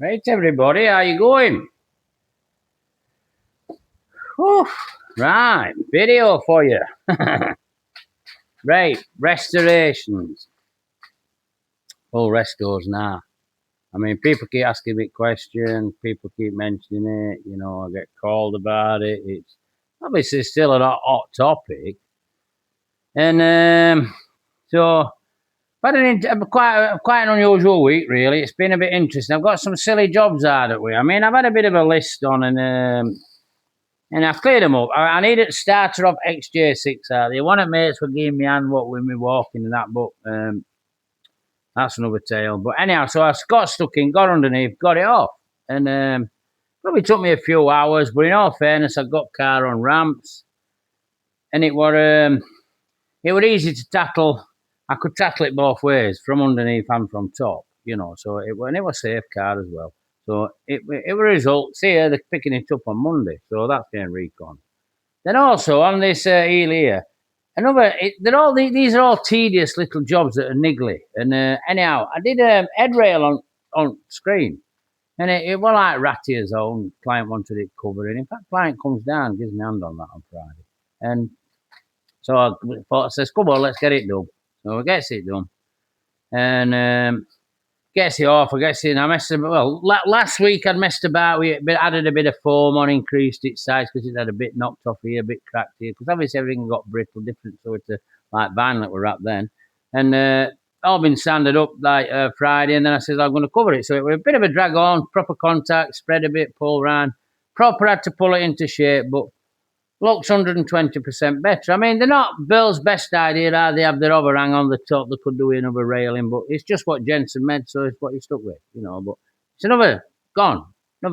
Right, everybody, how you going? Whew. Right, video for you. Right, restorations. Full restores now. I mean, people keep asking me questions. People keep mentioning it. You know, I get called about it. It's obviously still a hot topic, and so. But quite an unusual week, really. It's been a bit interesting. I've got some silly jobs out of it. I mean, I've had a bit of a list on, and I've cleared them up. I needed a starter of XJ6 out there. One of my mates were giving me hand what with me walking in that, but that's another tale. But anyhow, so I got stuck in, got underneath, got it off. And probably took me a few hours, but in all fairness, I got car on ramps. And it were easy to tackle. I could tackle it both ways, from underneath and from top, you know. So it was safe car as well. So it was a result. See, they're picking it up on Monday, so that's getting recon. Then also on this eel here, these are all tedious little jobs that are niggly. And anyhow, I did a head rail on screen, and it was like ratty as own. Client wanted it covered, and in fact, client comes down, gives me a hand on that on Friday, and so I thought, says, "Come on, let's get it done." So I gets it done, and gets it off. I guess I messed about. Well, last week I'd messed about with it, but added a bit of foam on, increased its size because it had a bit knocked off here, a bit cracked here. Because obviously everything got brittle, different sort of like vinyl that were wrapped then, and all been sanded up like Friday. And then I said I'm going to cover it, so it was a bit of a drag on, proper contact, spread a bit, pull round, proper had to pull it into shape, but looks 120% better. I mean, they're not Bill's best idea, are they? Have their overhang on the top. They could do another railing, but it's just what Jensen meant, so it's what he stuck with, you know. But it's another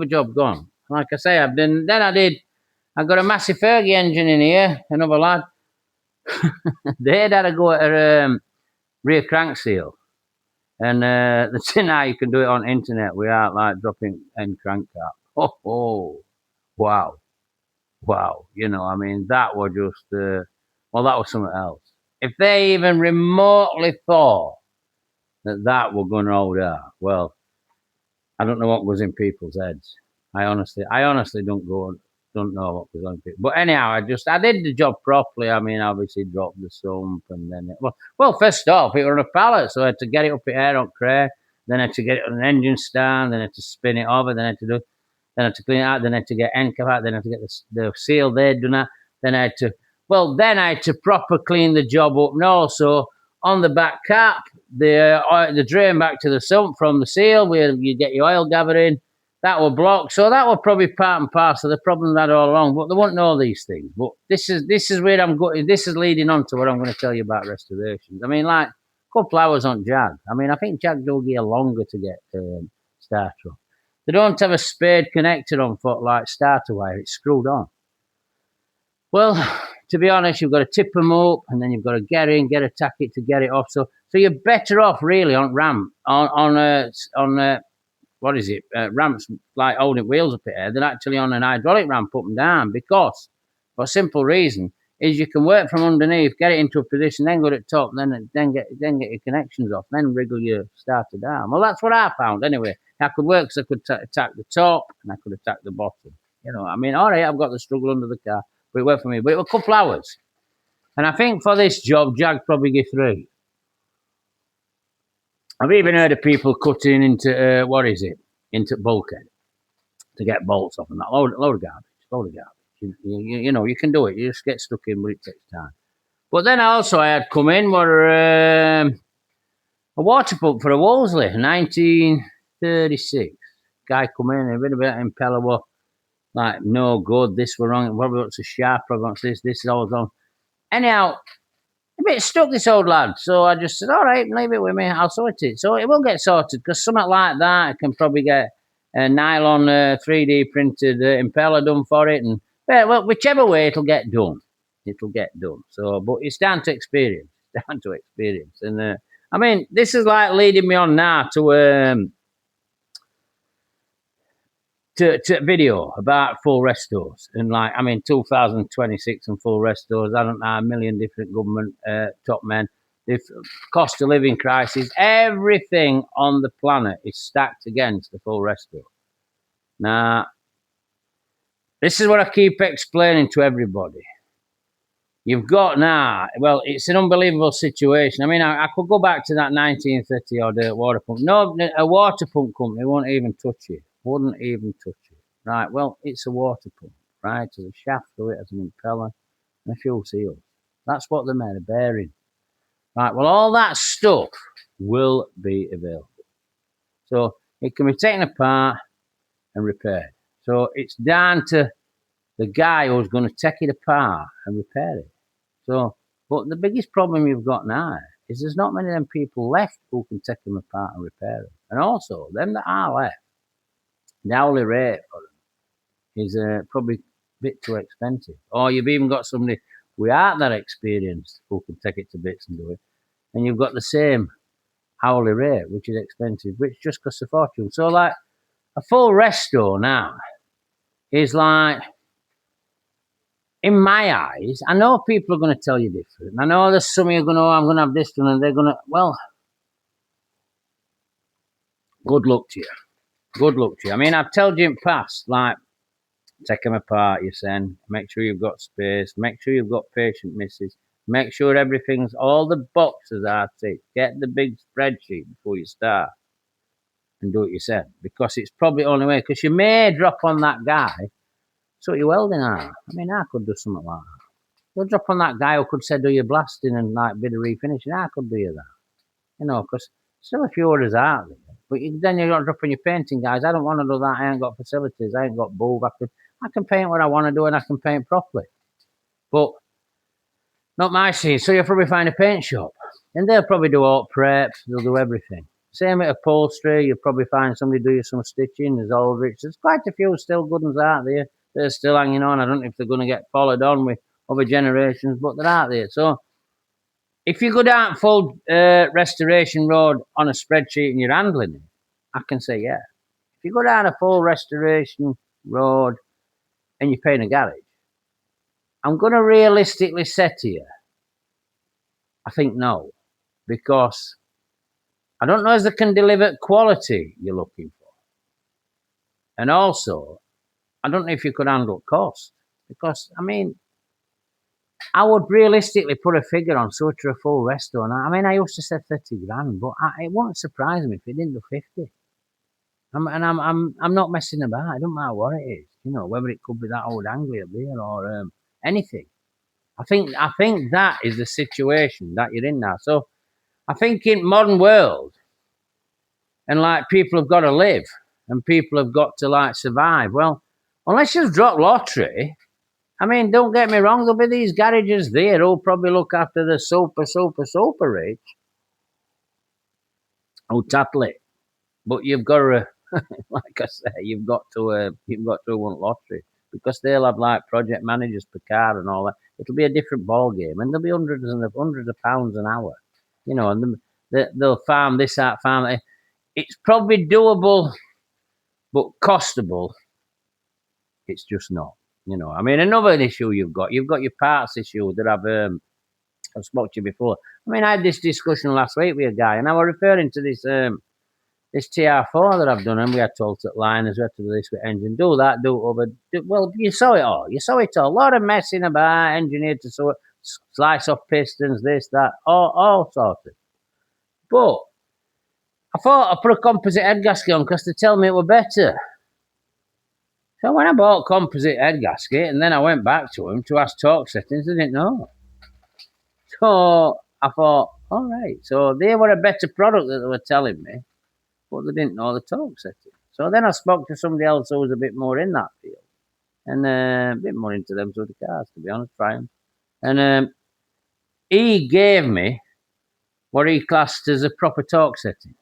job gone. Like I say, I got a massive Fergie engine in here, another lad. They'd had a go at a rear crank seal. And the thing now you can do it on internet without like dropping end crank cap. Oh, wow. Wow, you know, I mean, that was just, that was something else. If they even remotely thought that were going to hold out, well, I don't know what was in people's heads. I honestly don't know what was on people. But anyhow, I did the job properly. I mean, obviously dropped the sump and then, first off, it was on a pallet, so I had to get it up in air on crane, then I had to get it on an engine stand, then I had to spin it over, then I had to clean it out, then I had to get end cap out, then I had to get the seal there done that, then I had to proper clean the job up, and also on the back cap, the drain back to the sump from the seal where you get your oil gathering, that were blocked. So that were probably part and parcel of the problem that all along. But they won't know these things. But this is where I'm going. This is leading on to what I'm going to tell you about restorations. I mean, like a couple hours on Jag. I mean, I think Jag do gear longer to get starter on. They don't have a spade connector on for like starter wire. It's screwed on. Well, to be honest, you've got to tip them up, and then you've got to get in, get a tacket to get it off. So you're better off really on ramp on what is it, ramps like holding wheels up here than actually on an hydraulic ramp up and down, because for a simple reason is you can work from underneath, get it into a position, then go to the top, then get your connections off, then wriggle your starter down. Well, that's what I found anyway. I could work because I could attack the top and I could attack the bottom. You know, I mean, all right, I've got the struggle under the car, but it worked for me. But it was a couple hours. And I think for this job, Jag probably give 3. I've even heard of people cutting into, into bulkhead to get bolts off and that. Load of garbage. You know, you can do it. You just get stuck in, but it takes time. But then also I had come in were a water pump for a Wolseley, 1936. Guy come in, a bit of an impeller was like no good. This were wrong. Probably wants a shaft. Probably wants this. This is all wrong. Anyhow, a bit stuck, this old lad. So I just said, all right, leave it with me. I'll sort it. So it will get sorted, because something like that, I can probably get a nylon 3D printed impeller done for it. And well, whichever way, it'll get done. It'll get done. So, but it's down to experience. Down to experience. And I mean, this is like leading me on now to video about full restores, and like, I mean, 2026 and full restores. I don't know, a million different government top men. the cost of living crisis, everything on the planet is stacked against the full restore. Now, this is what I keep explaining to everybody. You've got now, well, it's an unbelievable situation. I mean, I could go back to that 1930 odd water pump. No, a water pump company won't even touch it. Wouldn't even touch it. Right, well, it's a water pump, right? There's a shaft through it, as an impeller, and a fuel seal. That's what they're made, a bearing. Right, well, all that stuff will be available. So it can be taken apart and repaired. So it's down to the guy who's going to take it apart and repair it. So, but the biggest problem you've got now is there's not many of them people left who can take them apart and repair them. And also, them that are left, the hourly rate for them is probably a bit too expensive. Or you've even got somebody without that experience who can take it to bits and do it. And you've got the same hourly rate, which is expensive, which just costs a fortune. So, like, a full resto now is like, in my eyes, I know people are going to tell you different. I know there's some of you going, oh, I'm going to have this one, and they're going to, well, good luck to you. Good luck to you. I mean, I've told you in past, like, take them apart, you send, make sure you've got space, make sure you've got patient misses, make sure everything's, all the boxes are ticked, get the big spreadsheet before you start and do what you said, because it's probably the only way, because you may drop on that guy, so you're welding are. I mean, I could do something like that. You'll drop on that guy who could say do your blasting and like bit of refinishing, I could do you that. You know, because still a few orders out there. But then you're not dropping your painting guys. I don't want to do that. I ain't got facilities. I ain't got bulb. I can paint what I want to do and I can paint properly. But not my scene. So you'll probably find a paint shop. And they'll probably do all prep. They'll do everything. Same with upholstery. You'll probably find somebody do you some stitching. There's Aldrich. There's quite a few still good ones out there. They're still hanging on. I don't know if they're going to get followed on with other generations, but they're out there. So if you go down full restoration road on a spreadsheet and you're handling it, I can say yeah. If you go down a full restoration road and you're paying a garage, I'm going to realistically say to you, I think no, because I don't know if they can deliver quality you're looking for. And also, I don't know if you could handle cost, because, I mean, I would realistically put a figure on such a full resto. I mean, I used to say 30 grand, but it wouldn't surprise me if it didn't do 50. I'm not messing about. It don't matter what it is, you know, whether it could be that old Anglia beer or anything. I think that is the situation that you're in now. So I think in modern world, and like people have got to live, and people have got to like survive. Well, unless you've dropped lottery. I mean, don't get me wrong, there'll be these garages there who'll probably look after the super rich. Who'll tattle it. But you've got to, like I say, you've got to want lottery, because they'll have like project managers per car and all that. It'll be a different ball game, and there'll be hundreds of pounds an hour, you know, and they'll farm this out, farm that. It's probably doable, but costable, it's just not. You know, I mean, another issue you've got your parts issue that I've spoke to you before. I mean, I had this discussion last week with a guy, and I was referring to this this TR4 that I've done, and we had told at liners, we had to do this with engine, do that, do it over. Well, you saw it all. You saw it all. A lot of messing about, engineered to slice off pistons, this, that, all sorts of. But I thought I put a composite head gasket on because they tell me it were better. So when I bought composite head gasket, and then I went back to them to ask torque settings, they didn't know. So I thought, all right. So they were a better product that they were telling me, but they didn't know the torque setting. So then I spoke to somebody else who was a bit more in that field, and a bit more into them sort of cars, to be honest, Brian. And he gave me what he classed as a proper torque setting,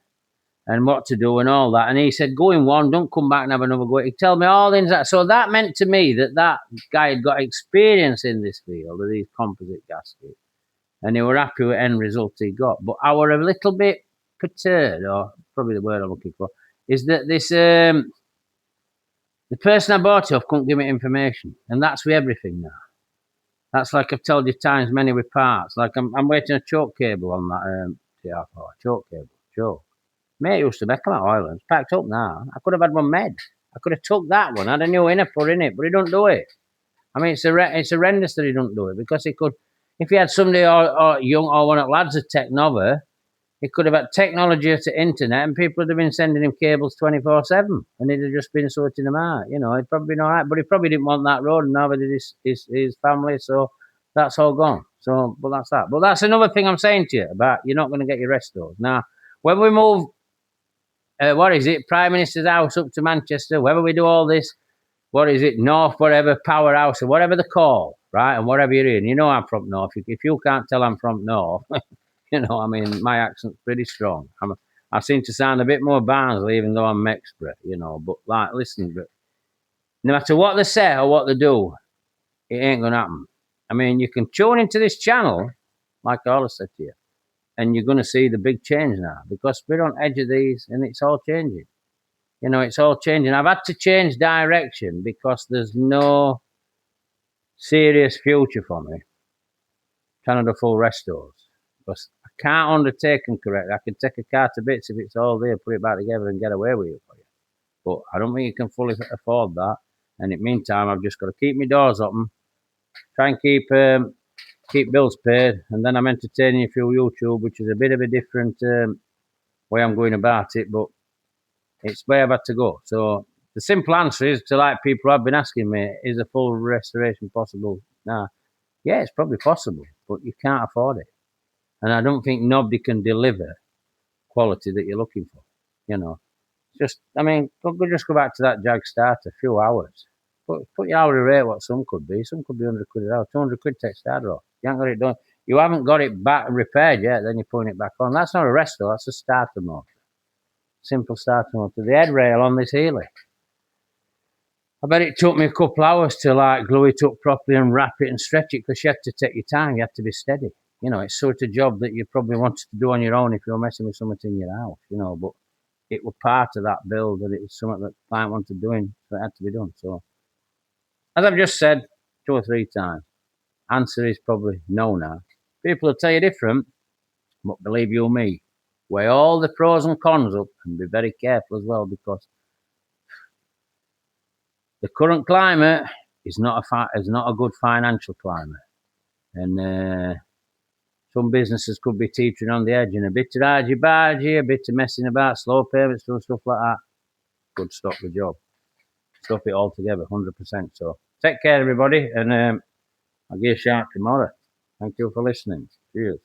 and what to do and all that. And he said, go in one, don't come back and have another go. He'd tell me all things that. So that meant to me that guy had got experience in this field of these composite gaskets. And they were happy with the end result he got. But I were a little bit perturbed, or probably the word I'm looking for, is that this the person I bought it off couldn't give me information. And that's with everything now. That's like I've told you times many with parts. Like I'm waiting a choke cable on that TR4. Choke cable. Choke. Mate used to make them at Oiland. It's packed up now. I could have had one made. I could have took that one, had a new inner put in it, but he don't do it. I mean, it's horrendous that he don't do it, because he could, if he had somebody or young or one of the lads at Technova, he could have had technology to internet, and people would have been sending him cables 24/7, and he'd have just been sorting them out. You know, he'd probably been all right, but he probably didn't want that road, and neither did his family, so that's all gone. So, but that's that. But that's another thing I'm saying to you about you're not going to get your rest stores. Now, when we move, what is it, Prime Minister's house up to Manchester, whether we do all this, what is it, North, whatever, Powerhouse, or whatever they call, right, and whatever you're in, you know I'm from North. If you can't tell I'm from North, you know, I mean, my accent's pretty strong. I seem to sound a bit more Barnsley, even though I'm Mexborough, you know. But like, listen, but no matter what they say or what they do, it ain't gonna happen. I mean, you can tune into this channel, like I always said to you, and you're gonna see the big change now, because we're on edge of these, and it's all changing. You know, it's all changing. I've had to change direction because there's no serious future for me trying to do full restores, because I can't undertake them correctly. I can take a car to bits if it's all there, put it back together and get away with it for you. But I don't think you can fully afford that. And in the meantime, I've just got to keep my doors open, try and keep bills paid, and then I'm entertaining you through YouTube, which is a bit of a different way I'm going about it, but it's where I've had to go. So the simple answer is, to like people have been asking me, is a full restoration possible? Nah. Yeah, it's probably possible, but you can't afford it. And I don't think nobody can deliver quality that you're looking for. You know, just, I mean, just go back to that Jag starter, a few hours. Put your hourly rate what some could be. Some could be 100 quid an hour, 200 quid take starter off. You haven't got it done. You haven't got it back repaired yet, then you're putting it back on. That's not a resto, that's a starter motor. Simple starter motor. The head rail on this Healy, I bet it took me a couple hours to like glue it up properly and wrap it and stretch it, because you had to take your time. You had to be steady. You know, it's sort of job that you probably wanted to do on your own if you're messing with something in your house, you know, but it was part of that build, that it was something that the client wanted doing, so it had to be done. So, as I've just said 2 or 3 times, answer is probably no now. People will tell you different, but believe you me, weigh all the pros and cons up and be very careful as well, because the current climate is not a good financial climate, and some businesses could be teetering on the edge, and a bit of argy-bargy, a bit of messing about, slow payments and stuff like that could stop the job. Stop it altogether, 100%. So take care, everybody, and I'll give you a shout tomorrow. Thank you for listening. Cheers.